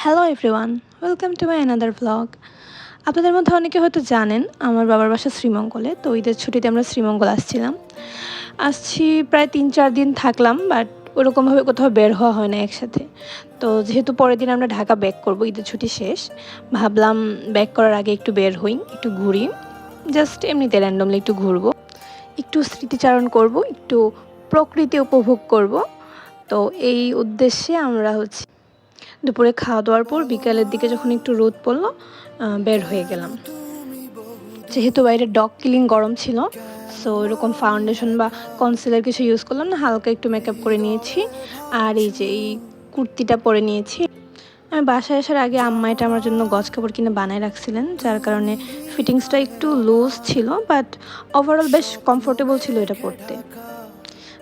Hello everyone, welcome to my another vlog. আপনাদের মধ্যে অনেকে হয়তো জানেন আমার বাবার বাসা শ্রীমঙ্গলে। তো ঈদের ছুটিতে আমরা শ্রীমঙ্গল আসছি প্রায় 3-4 দিন থাকলাম, বাট ওরকমভাবে কোথাও বের হওয়া হয় না একসাথে। তো যেহেতু পরের দিন আমরা ঢাকা ব্যাক করবো, ঈদের ছুটি শেষ, ভাবলাম ব্যাক করার আগে একটু বের হই, একটু ঘুরি, জাস্ট এমনিতে র্যান্ডমলি একটু ঘুরবো, একটু স্মৃতিচারণ করব, একটু প্রকৃতি উপভোগ করব। তো এই উদ্দেশ্যে আমরা দুপুরে খাওয়া দাওয়ার পর বিকালের দিকে যখন একটু রোদ পড়লো, বের হয়ে গেলাম। যেহেতু বাইরে ডগ কিলিং গরম ছিল, সো এরকম ফাউন্ডেশন বা কনসিলার কিছু ইউজ করলাম না, হালকা একটু মেকআপ করে নিয়েছি। আর এই যে এই কুর্তিটা পরে নিয়েছি। আমি বাসায় আসার আগে আম্মা এটা আমার জন্য গজ কাপড় কিনে বানায় রাখছিলেন, যার কারণে ফিটিংসটা একটু লুজ ছিল, বাট ওভারঅল বেশ কমফোর্টেবল ছিল এটা পরতে।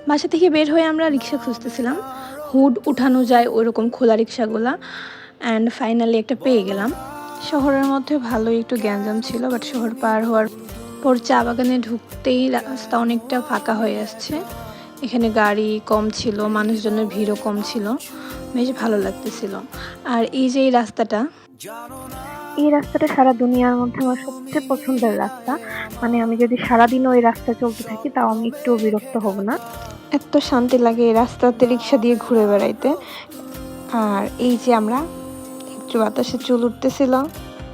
বাসা থেকে বের হয়ে আমরা রিক্সা খুঁজতেছিলাম, হুড উঠানো যায় ওইরকম খোলা রিক্সাগুলা, অ্যান্ড ফাইনালি একটা পেয়ে গেলাম। শহরের মধ্যে ভালোই একটু গ্যাঞ্জাম ছিল, বাট শহর পার হওয়ার পর চা বাগানে ঢুকতেই রাস্তা অনেকটা ফাঁকা হয়ে আসছে। এখানে গাড়ি কম ছিল, মানুষজনের ভিড়ও কম ছিল, বেশ ভালো লাগতেছিল। আর এই যে এই রাস্তাটা সারা দুনিয়ার মধ্যে আমার সবচেয়ে পছন্দের রাস্তা। মানে আমি যদি সারাদিন ওই রাস্তায় চলতে থাকি তাও আমি একটু বিরক্ত হব না। এত শান্তি লাগে এই রাস্তাতে রিক্সা দিয়ে ঘুরে বেড়াইতে। আর এই যে আমরা একটু বাতাসে চুল উঠতেছিল,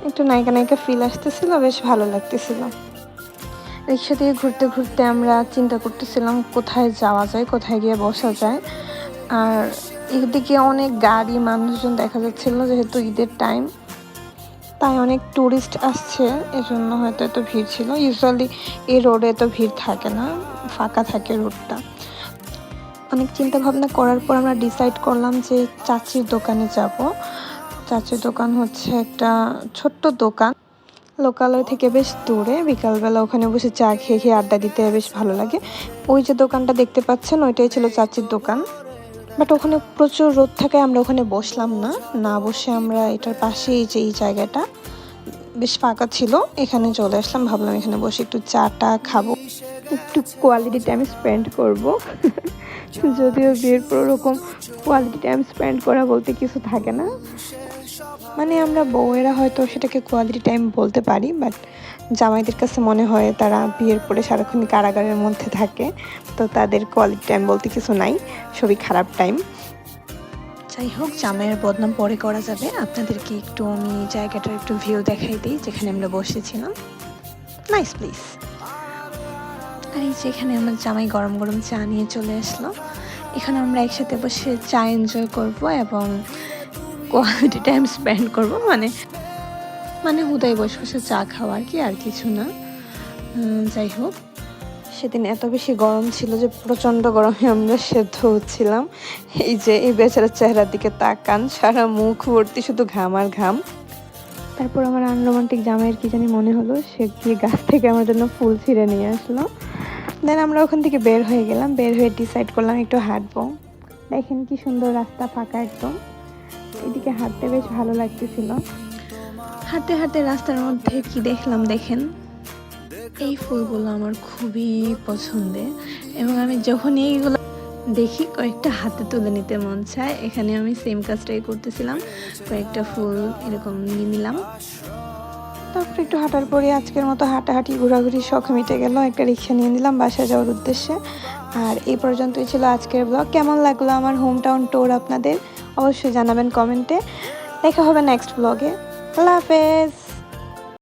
একটু নায়িকা নায়িকা ফিল আসতেছিল, বেশ ভালো লাগতেছিল। রিক্সা দিয়ে ঘুরতে ঘুরতে আমরা চিন্তা করতেছিলাম কোথায় যাওয়া যায়, কোথায় গিয়ে বসা যায়। আর এদিকে অনেক গাড়ি মানুষজন দেখা যাচ্ছিল, যেহেতু ঈদের টাইম, তাই অনেক টুরিস্ট আসছে, এজন্য হয়তো এত ভিড় ছিল। ইউজুয়ালি এই রোডে এত ভিড় থাকে না, ফাঁকা থাকে রোডটা। অনেক চিন্তা ভাবনা করার পর আমরা ডিসাইড করলাম যে চাচির দোকানে যাব। চাচির দোকান হচ্ছে একটা ছোট্ট দোকান, লোকালয় থেকে বেশ দূরে। বিকালবেলা ওখানে বসে চা খেয়ে খেয়ে আড্ডা দিতে বেশ ভালো লাগে। ওই যে দোকানটা দেখতে পাচ্ছেন, ওইটাই ছিল চাচির দোকান। বাট ওখানে প্রচুর রোদ থাকে, আমরা ওখানে বসলাম না, না বসে আমরা এটার পাশেই যে এই জায়গাটা বেশ ফাঁকা ছিল, এখানে চলে আসলাম। ভাবলাম এখানে বসে একটু চাটা খাবো, একটু কোয়ালিটি টাইম স্পেন্ড করব। যদিও বিয়ের পর ওরকম কোয়ালিটি টাইম স্পেন্ড করা বলতে কিছু থাকে না, মানে আমরা বউয়েরা হয়তো সেটাকে কোয়ালিটি টাইম বলতে পারি, বাট জামাইদের কাছে মনে হয় তারা বিয়ের পরে সারাক্ষণ কারাগারের মধ্যে থাকে, তো তাদের কোয়ালিটি টাইম বলতে কিছু নাই, সবই খারাপ টাইম। যাই হোক, জামাইয়ের বদনাম পরে করা যাবে। আপনাদেরকে একটু আমি জায়গাটার একটু ভিউ দেখাই দিই যেখানে আমরা বসেছিলাম। Nice please. আর এই যেখানে আমার জামাই গরম গরম চা নিয়ে চলে আসলো, এখানে আমরা একসাথে বসে চা এনজয় করব এবং কোয়ালিটি টাইম স্পেন্ড করব। মানে মানে হুদাই বসে বসে চা খাওয়া আর কি, আর কিছু না। যাই হোক, সেদিন এত বেশি গরম ছিল যে প্রচণ্ড গরমে আমরা সেদ্ধ হচ্ছিলাম। এই যে এই বেচারার চেহারার দিকে তাকান, সারা মুখ ভর্তি শুধু ঘাম আর ঘাম। তারপর আমার আনরোমান্টিক জামাইয়ের কি জানি মনে হলো, সে গিয়ে গাছ থেকে আমার জন্য ফুল ছিঁড়ে নিয়ে আসলো। দেন আমরা ওখান থেকে বের হয়ে গেলাম, বের হয়ে ডিসাইড করলাম একটু হাঁটবো। দেখেন কি সুন্দর রাস্তা, ফাঁকা একদম, এদিকে হাঁটতে বেশ ভালো লাগতেছিল। হাঁটতে হাঁটতে রাস্তার মধ্যে কি দেখলাম দেখেন, এই ফুলগুলো আমার খুবই পছন্দের, এবং আমি যখন এইগুলো দেখি কয়েকটা হাতে তুলে নিতে মন চায়। এখানে আমি সেম কাজটাই করতেছিলাম, কয়েকটা ফুল এরকম নিয়ে নিলাম। তারপর একটু হাঁটার পরে আজকের মতো হাঁটাহাঁটি ঘোরাঘুরি শখ মিটে গেল। একটা রিক্সা নিয়ে নিলাম বাসায় যাওয়ার উদ্দেশ্যে। আর এই পর্যন্তই ছিল আজকের ব্লগ। কেমন লাগলো আমার হোম টাউন ট্যুর আপনাদের অবশ্যই জানাবেন কমেন্টে। দেখা হবে নেক্সট ব্লগে। আল্লাহ হাফেজ।